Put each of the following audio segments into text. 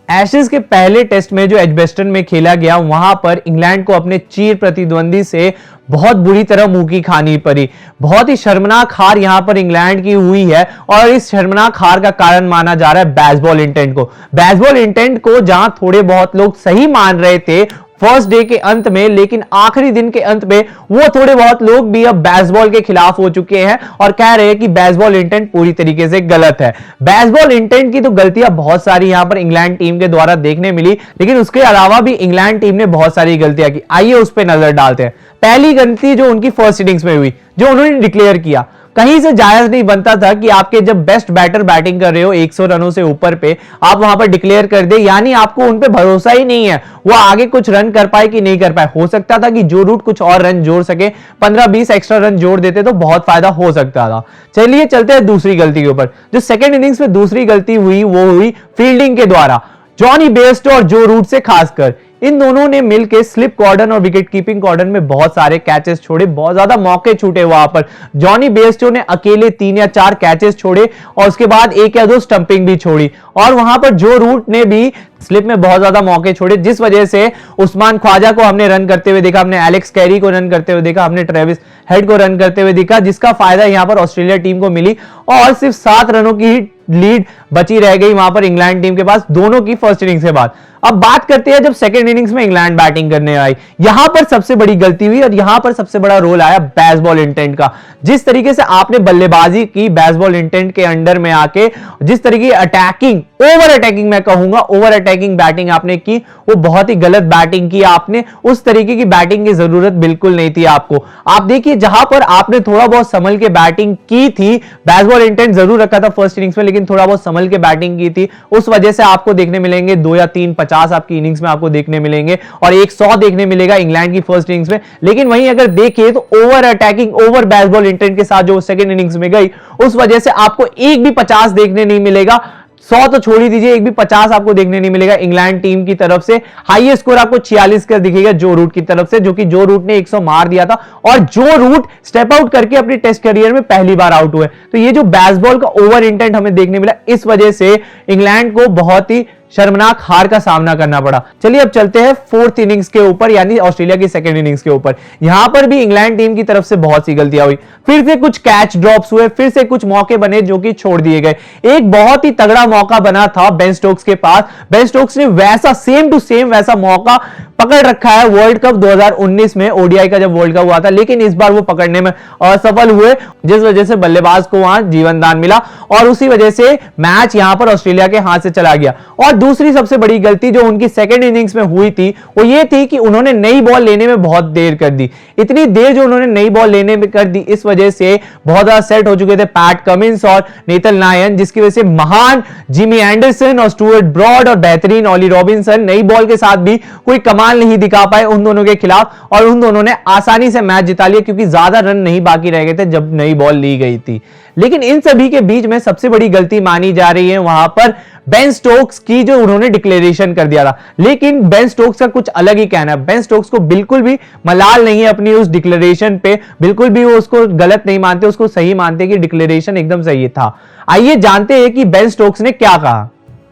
Ashes के पहले test में जो एजबेस्टन में खेला गया, वहां पर इंग्लैंड को अपने चीर प्रतिद्वंदी से बहुत बुरी तरह मुंह की खानी पड़ी। बहुत ही शर्मनाक हार यहां पर इंग्लैंड की हुई है और इस शर्मनाक हार का कारण माना जा रहा है बेसबॉल इंटेंट को। बेसबॉल इंटेंट को जहां थोड़े बहुत लोग सही मान रहे थे फर्स्ट डे के अंत में, लेकिन आखिरी दिन के अंत में वो थोड़े बहुत लोग भी अब बेसबॉल के खिलाफ हो चुके हैं और कह रहे हैं कि बेसबॉल इंटेंट पूरी तरीके से गलत है। बेसबॉल इंटेंट की तो गलतियां बहुत सारी यहां पर इंग्लैंड टीम के द्वारा देखने मिली, लेकिन उसके अलावा भी इंग्लैंड टीम ने बहुत सारी गलतियां की। आइए उस पर नजर डालते हैं। पहली गलती जो उनकी फर्स्ट इनिंग्स में हुई, जो उन्होंने डिक्लेयर किया, कहीं से जायज नहीं बनता था कि आपके जब बेस्ट बैटर बैटिंग कर रहे हो 100 रनों से ऊपर पे, आप वहां पर डिक्लेयर कर दे, यानी आपको उन पे भरोसा ही नहीं है वो आगे कुछ रन कर पाए कि नहीं कर पाए। हो सकता था कि जो रूट कुछ और रन जोड़ सके, 15-20 एक्स्ट्रा रन जोड़ देते तो बहुत फायदा हो सकता था। चलिए चलते हैं दूसरी गलती के ऊपर। जो सेकेंड इनिंग्स में दूसरी गलती हुई वो हुई फील्डिंग के द्वारा। जॉनी बेयरस्टो और जो रूट से खासकर इन दोनों ने मिलकर स्लिप कॉर्डन और विकेट कीपिंग कॉर्डन में बहुत सारे कैचेस छोड़े, बहुत ज्यादा मौके छूटे वहां पर। जॉनी बेयरस्टो ने अकेले 3 या 4 कैचेस छोड़े और उसके बाद 1 या 2 स्टंपिंग भी छोड़ी, और वहां पर जो रूट ने भी स्लिप में बहुत ज्यादा मौके छोड़े, जिस वजह से उस्मान ख्वाजा को हमने रन करते हुए देखा, हमने एलेक्स कैरी को रन करते हुए देखा, हमने ट्रेविस हेड को रन करते हुए देखा, जिसका फायदा यहां पर ऑस्ट्रेलिया टीम को मिली और सिर्फ 7 रनों की लीड बची रह गई वहां पर इंग्लैंड टीम के पास दोनों की फर्स्ट इनिंग्स के बाद। अब बात करते हैं जब सेकंड इनिंग्स में इंग्लैंड बैटिंग करने आई, यहां पर सबसे बड़ी गलती हुई और यहां पर सबसे बड़ा रोल आया बेसबॉल इंटेंट का। जिस तरीके से आपने बल्लेबाजी की बेसबॉल इंटेंट के अंडर में आके, जिस तरीके अटैकिंग, ओवर अटैकिंग मैं कहूंगा, ओवर अटैकिंग बैटिंग आपने की, वो बहुत ही गलत बैटिंग की आपने। उस तरीके की बैटिंग की जरूरत बिल्कुल नहीं थी आपको। आप देखिए जहां पर आपने थोड़ा बहुत संभल के बैटिंग की थी, बेसबॉल इंटेंट जरूर रखा था फर्स्ट इनिंग्स में, लेकिन थोड़ा बहुत संभल के बैटिंग की थी, उस वजह से आपको देखने मिलेंगे 2 या 3 50 आपकी इनिंग्स में आपको देखने मिलेंगे और 100 देखने मिलेगा इंग्लैंड की फर्स्ट इनिंग्स में। लेकिन वहीं अगर देखिए तो over attacking, over baseball intent के साथ जो सेकंड इनिंग्स में गई, उस वजह से आपको एक भी 50 देखने नहीं मिलेगा। 100 तो छोड़ ही दीजिए, एक भी 50 आपको देखने नहीं मिलेगा इंग्लैंड टीम की तरफ से। हाईएस्ट स्कोर आपको 46 का दिखेगा जो रूट की तरफ से, जो कि जो रूट ने 100 मार दिया था और जो रूट स्टेप आउट करके अपने टेस्ट करियर में पहली बार आउट हुए। तो ये जो बेसबॉल का ओवर इंटेंट हमें देखने मिला, इस वजह से इंग्लैंड को बहुत ही शर्मनाक हार का सामना करना पड़ा। चलिए अब चलते हैं फोर्थ इनिंग्स के ऊपर, यानी ऑस्ट्रेलिया की सेकंड इनिंग्स के ऊपर। यहां पर भी इंग्लैंड टीम की तरफ से बहुत सी गलतियां हुई, फिर से कुछ कैच ड्रॉप्स हुए, फिर से कुछ मौके बने जो कि छोड़ दिए गए। एक बहुत ही तगड़ा मौका बना था बेन स्टोक्स के पास, बेन स्टोक्स ने वैसा सेम टू सेम वैसा मौका पकड़ रखा है वर्ल्ड कप 2019 में, ओडीआई का जब वर्ल्ड कप हुआ था, लेकिन इस बार वो पकड़ने में असफल हुए, जिस वजह से बल्लेबाज को वहां जीवन दान मिला और उसी वजह से मैच यहां पर ऑस्ट्रेलिया के हाथ से चला गया। और दूसरी सबसे बड़ी गलती जो उनकी सेकंड इनिंग्स में हुई थी वो ये थी कि उन्होंने नई बॉल लेने में बहुत देर कर दी। इतनी देर जो उन्होंने नई बॉल लेने में कर दी, इस वजह से बहुत ज्यादा सेट हो चुके थे पैट कमिंस और नेथन लायन, जिसकी वजह से महान जिमी एंडरसन और स्टुअर्ट ब्रॉड और बेहतरीन ऑली रॉबिन्सन नई बॉल के साथ भी कोई कमाल नहीं दिखा पाए उन दोनों के खिलाफ, और उन दोनों ने आसानी से मैच जिता लिया क्योंकि ज्यादा रन नहीं बाकी रह गए थे जब नई बॉल ली गई थी। लेकिन इन सभी के बीच में सबसे बड़ी गलती मानी जा रही है वहां पर बेन स्टोक्स की, जो उन्होंने डिक्लेरेशन कर दिया था। लेकिन बेन स्टोक्स का कुछ अलग ही कहना है, बेन स्टोक्स को बिल्कुल भी मलाल नहीं है अपनी उस डिक्लेरेशन पे, बिल्कुल भी वो उसको गलत नहीं मानते, उसको सही मानते कि डिक्लेरेशन एकदम सही था। आइए जानते हैं कि बेन स्टोक्स ने क्या कहा।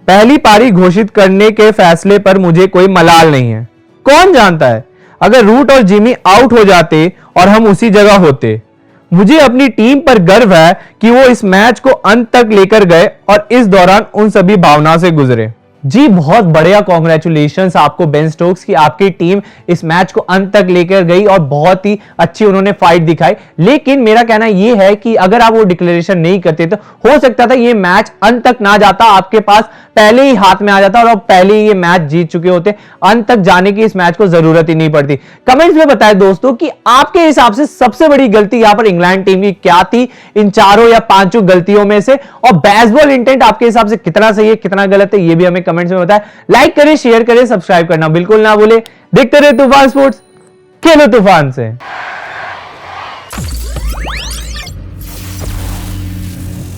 पहली पारी घोषित करने के फैसले पर मुझे कोई मलाल नहीं है। कौन जानता है अगर रूट और जिमी आउट हो जाते और हम उसी जगह होते। मुझे अपनी टीम पर गर्व है कि वो इस मैच को अंत तक लेकर गए और इस दौरान उन सभी भावनाओं से गुजरे। जी बहुत बढ़िया, कॉन्ग्रेचुलेशंस आपको बेन स्टोक्स की, आपकी टीम इस मैच को अंत तक लेकर गई और बहुत ही अच्छी उन्होंने फाइट दिखाई। लेकिन मेरा कहना यह है कि अगर आप वो डिक्लेरेशन नहीं करते तो हो सकता था ये मैच अंत तक ना जाता, आपके पास पहले ही हाथ में आ जाता और आप पहले ही ये मैच जीत चुके होते, अंत तक जाने की इस मैच को जरूरत ही नहीं पड़ती। कमेंट्स में बताएं दोस्तों कि आपके हिसाब से सबसे बड़ी गलती यहां पर इंग्लैंड टीम की क्या थी इन 4 या 5 गलतियों में से, और बेसबॉल इंटेंट आपके हिसाब से कितना सही है कितना गलत है ये भी हमें कमेंट्स में बताएं। लाइक करें, शेयर करें, सब्सक्राइब करना बिल्कुल ना भूले। देखते रहे तूफान स्पोर्ट्स, खेलो तूफान से।